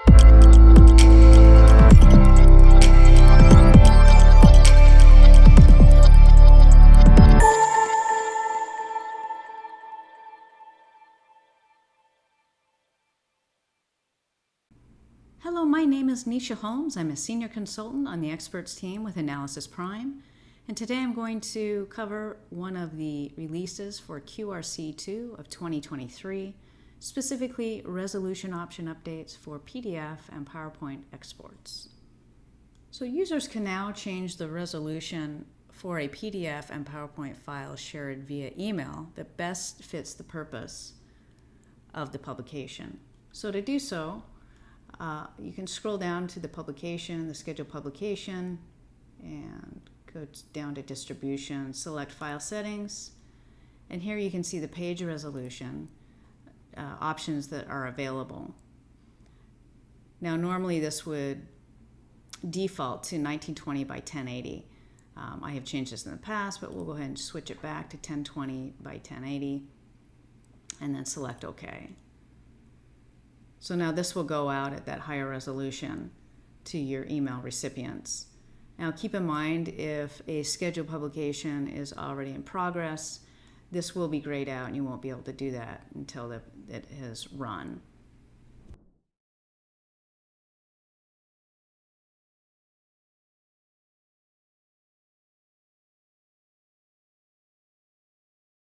Hello, my name is Nisha Holmes. I'm a senior consultant on the experts team with Analysis Prime. And today I'm going to cover one of the releases for QRC2 of 2023, specifically resolution option updates for PDF and PowerPoint exports. So users can now change the resolution for a PDF and PowerPoint file shared via email that best fits the purpose of the publication. So to do so, you can scroll down to the publication, the scheduled publication, and go down to distribution, select file settings, and here you can see the page resolution options that are available. Now normally this would default to 1920 by 1080. I have changed this in the past, but we'll go ahead and switch it back to 1020 by 1080 and then select OK. So now this will go out at that higher resolution to your email recipients. Now keep in mind, if a scheduled publication is already in progress, this will be grayed out and you won't be able to do that until it has run.